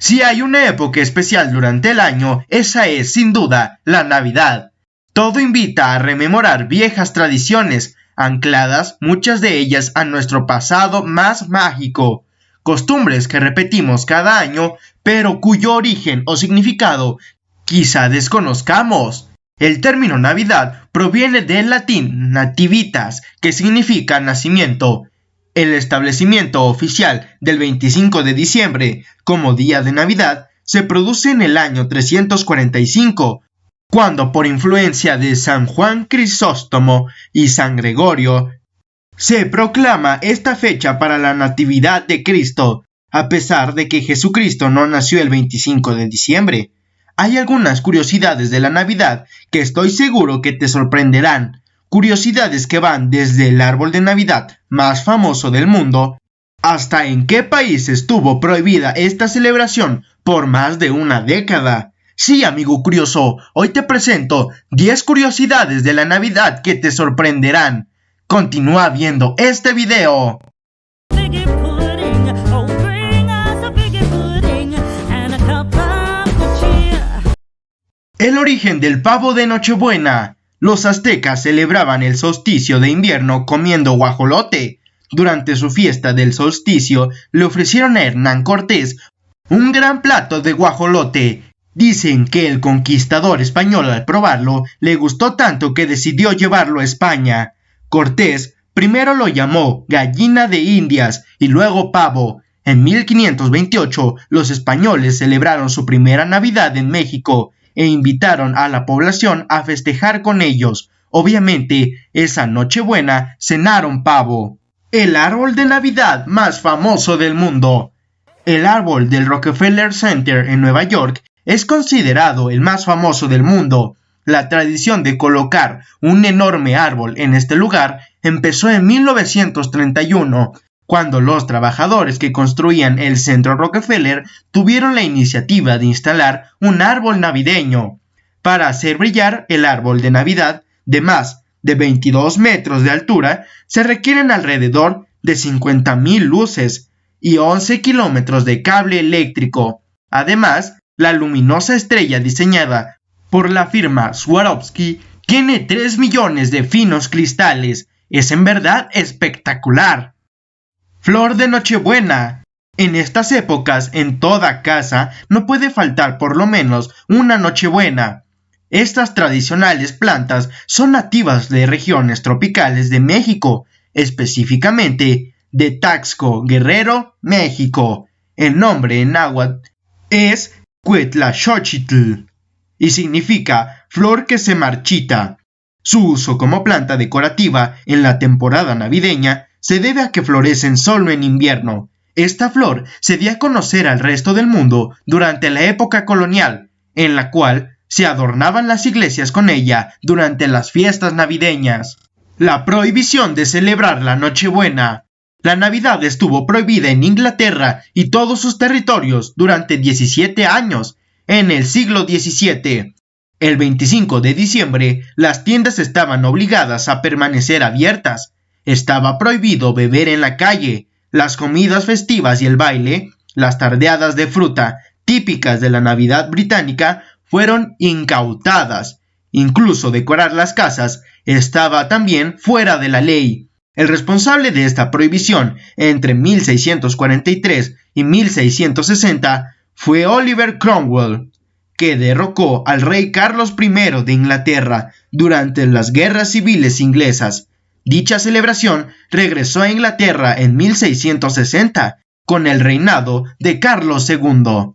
Si hay una época especial durante el año, esa es, sin duda, la Navidad. Todo invita a rememorar viejas tradiciones, ancladas muchas de ellas a nuestro pasado más mágico. Costumbres que repetimos cada año, pero cuyo origen o significado quizá desconozcamos. El término Navidad proviene del latín nativitas, que significa nacimiento. El establecimiento oficial del 25 de diciembre como día de Navidad se produce en el año 345, cuando por influencia de San Juan Crisóstomo y San Gregorio se proclama esta fecha para la Natividad de Cristo, a pesar de que Jesucristo no nació el 25 de diciembre. Hay algunas curiosidades de la Navidad que estoy seguro que te sorprenderán. Curiosidades que van desde el árbol de Navidad más famoso del mundo hasta en qué país estuvo prohibida esta celebración por más de una década. Sí, amigo curioso, hoy te presento 10 curiosidades de la Navidad que te sorprenderán. Continúa viendo este video. El origen del pavo de Nochebuena. Los aztecas celebraban el solsticio de invierno comiendo guajolote. Durante su fiesta del solsticio le ofrecieron a Hernán Cortés un gran plato de guajolote. Dicen que el conquistador español al probarlo le gustó tanto que decidió llevarlo a España. Cortés primero lo llamó gallina de Indias y luego pavo. En 1528 los españoles celebraron su primera Navidad en México e invitaron a la población a festejar con ellos. Obviamente, esa Nochebuena cenaron pavo. El árbol de Navidad más famoso del mundo. El árbol del Rockefeller Center en Nueva York es considerado el más famoso del mundo. La tradición de colocar un enorme árbol en este lugar empezó en 1931, cuando los trabajadores que construían el Centro Rockefeller tuvieron la iniciativa de instalar un árbol navideño. Para hacer brillar el árbol de Navidad de más de 22 metros de altura, se requieren alrededor de 50,000 luces y 11 kilómetros de cable eléctrico. Además, la luminosa estrella diseñada por la firma Swarovski tiene 3 millones de finos cristales. Es en verdad espectacular. Flor de Nochebuena. En estas épocas, en toda casa, no puede faltar por lo menos una Nochebuena. Estas tradicionales plantas son nativas de regiones tropicales de México, específicamente de Taxco, Guerrero, México. El nombre en náhuatl es Cuitlaxochitl y significa flor que se marchita. Su uso como planta decorativa en la temporada navideña se debe a que florecen solo en invierno. Esta flor se dio a conocer al resto del mundo durante la época colonial, en la cual se adornaban las iglesias con ella durante las fiestas navideñas. La prohibición de celebrar la Nochebuena. La Navidad estuvo prohibida en Inglaterra y todos sus territorios durante 17 años. En el siglo XVII, el 25 de diciembre, las tiendas estaban obligadas a permanecer abiertas. Estaba prohibido beber en la calle. Las comidas festivas y el baile, las tardeadas de fruta típicas de la Navidad británica, fueron incautadas. Incluso decorar las casas estaba también fuera de la ley. El responsable de esta prohibición entre 1643 y 1660 fue Oliver Cromwell, que derrocó al rey Carlos I de Inglaterra durante las guerras civiles inglesas. Dicha celebración regresó a Inglaterra en 1660 con el reinado de Carlos II.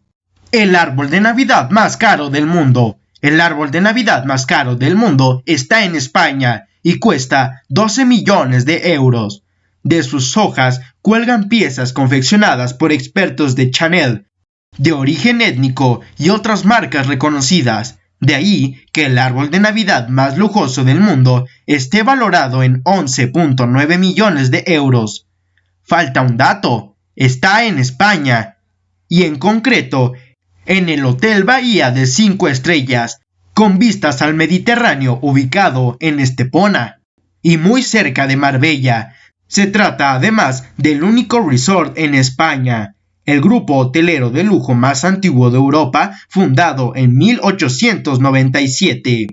El árbol de Navidad más caro del mundo. El árbol de Navidad más caro del mundo está en España y cuesta 12 millones de euros. De sus hojas cuelgan piezas confeccionadas por expertos de Chanel, de origen étnico y otras marcas reconocidas. De ahí que el árbol de Navidad más lujoso del mundo esté valorado en 11.9 millones de euros. Falta un dato, está en España, y en concreto en el Hotel Bahía de 5 estrellas, con vistas al Mediterráneo ubicado en Estepona, y muy cerca de Marbella. Se trata además del único resort en España. el grupo hotelero de lujo más antiguo de Europa, fundado en 1897.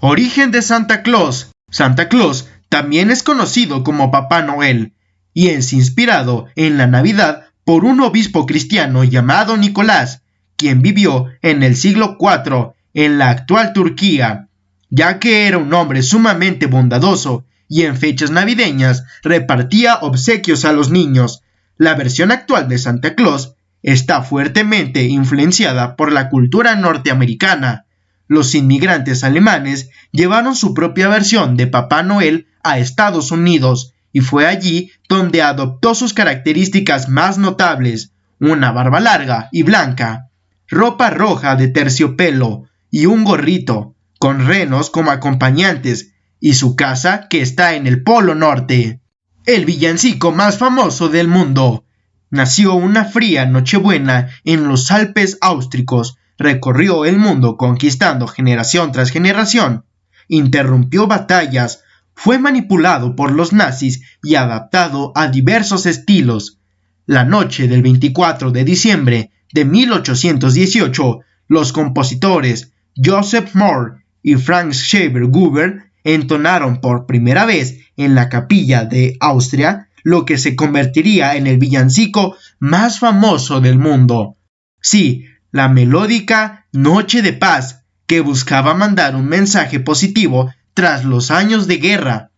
Origen de Santa Claus. Santa Claus también es conocido como Papá Noel, y es inspirado en la Navidad por un obispo cristiano llamado Nicolás, quien vivió en el siglo IV en la actual Turquía, ya que era un hombre sumamente bondadoso y en fechas navideñas repartía obsequios a los niños. La versión actual de Santa Claus está fuertemente influenciada por la cultura norteamericana. Los inmigrantes alemanes llevaron su propia versión de Papá Noel a Estados Unidos y fue allí donde adoptó sus características más notables: una barba larga y blanca, ropa roja de terciopelo y un gorrito, con renos como acompañantes, y su casa que está en el Polo Norte. El villancico más famoso del mundo. Nació una fría Nochebuena en los Alpes austríacos, recorrió el mundo conquistando generación tras generación, interrumpió batallas, fue manipulado por los nazis y adaptado a diversos estilos. La noche del 24 de diciembre de 1818, los compositores Joseph Moore y Franz Xaver Gruber entonaron por primera vez en la capilla de Austria lo que se convertiría en el villancico más famoso del mundo. Sí, la melódica Noche de Paz, que buscaba mandar un mensaje positivo tras los años de guerra.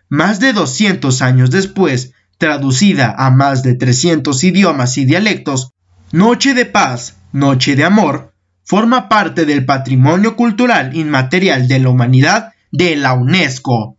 Más de 200 años después, traducida a más de 300 idiomas y dialectos, Noche de Paz, Noche de Amor, forma parte del patrimonio cultural inmaterial de la humanidad de la UNESCO.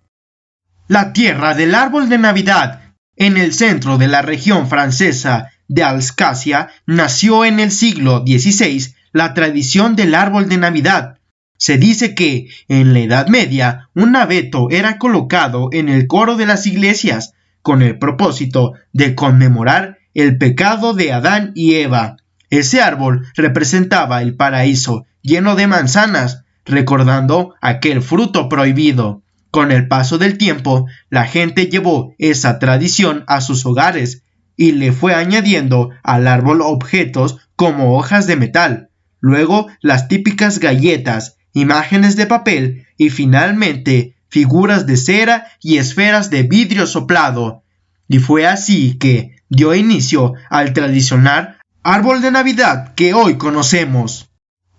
La tierra del árbol de Navidad. En el centro de la región francesa de Alsacia nació en el siglo XVI la tradición del árbol de Navidad. Se dice que, en la Edad Media, un abeto era colocado en el coro de las iglesias con el propósito de conmemorar el pecado de Adán y Eva. Ese árbol representaba el paraíso lleno de manzanas, recordando aquel fruto prohibido. Con el paso del tiempo, la gente llevó esa tradición a sus hogares y le fue añadiendo al árbol objetos como hojas de metal, luego las típicas galletas, imágenes de papel y finalmente figuras de cera y esferas de vidrio soplado. Y fue así que dio inicio al tradicional árbol de Navidad que hoy conocemos.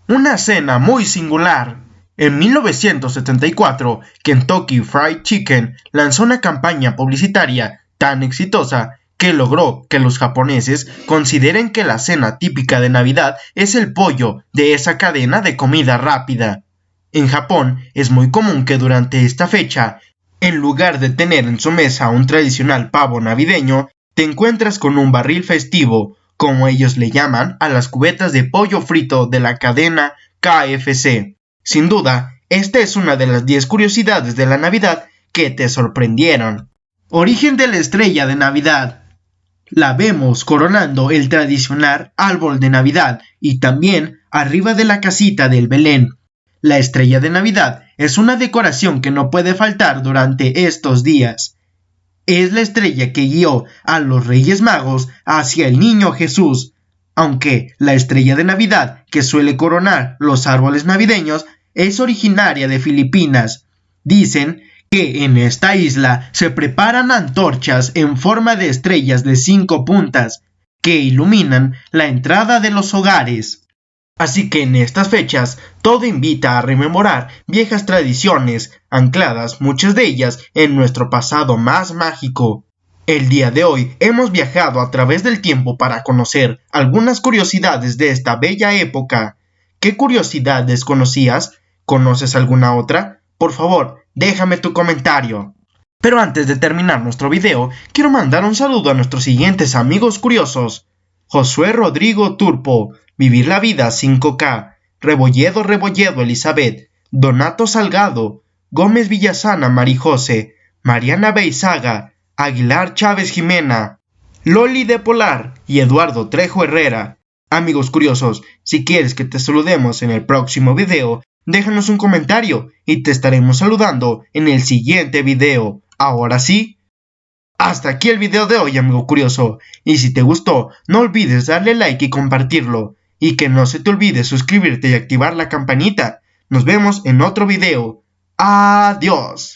Una cena muy singular. En 1974, Kentucky Fried Chicken lanzó una campaña publicitaria tan exitosa que logró que los japoneses consideren que la cena típica de Navidad es el pollo de esa cadena de comida rápida. En Japón es muy común que durante esta fecha, en lugar de tener en su mesa un tradicional pavo navideño, te encuentras con un barril festivo, como ellos le llaman a las cubetas de pollo frito de la cadena KFC. Sin duda, esta es una de las 10 curiosidades de la Navidad que te sorprendieron. Origen de la estrella de Navidad. La vemos coronando el tradicional árbol de Navidad y también arriba de la casita del Belén. La estrella de Navidad es una decoración que no puede faltar durante estos días. Es la estrella que guió a los Reyes Magos hacia el Niño Jesús, aunque la estrella de Navidad que suele coronar los árboles navideños es originaria de Filipinas. Dicen que en esta isla se preparan antorchas en forma de estrellas de 5 puntas que iluminan la entrada de los hogares. Así que en estas fechas todo invita a rememorar viejas tradiciones, ancladas muchas de ellas en nuestro pasado más mágico. El día de hoy hemos viajado a través del tiempo para conocer algunas curiosidades de esta bella época. ¿Qué curiosidad desconocías? ¿Conoces alguna otra? Por favor, déjame tu comentario. Pero antes de terminar nuestro video, quiero mandar un saludo a nuestros siguientes amigos curiosos. Josué Rodrigo Turpo, Vivir la Vida 5K, Rebolledo Elizabeth, Donato Salgado, Gómez Villasana Marijose, Mariana Beizaga, Aguilar Chávez Jimena, Loli de Polar y Eduardo Trejo Herrera. Amigos curiosos, si quieres que te saludemos en el próximo video, déjanos un comentario y te estaremos saludando en el siguiente video. Ahora sí, Hasta aquí el video de hoy, amigo curioso, y si te gustó, no olvides darle like y compartirlo, y que no se te olvide suscribirte y activar la campanita. Nos vemos en otro video. Adiós.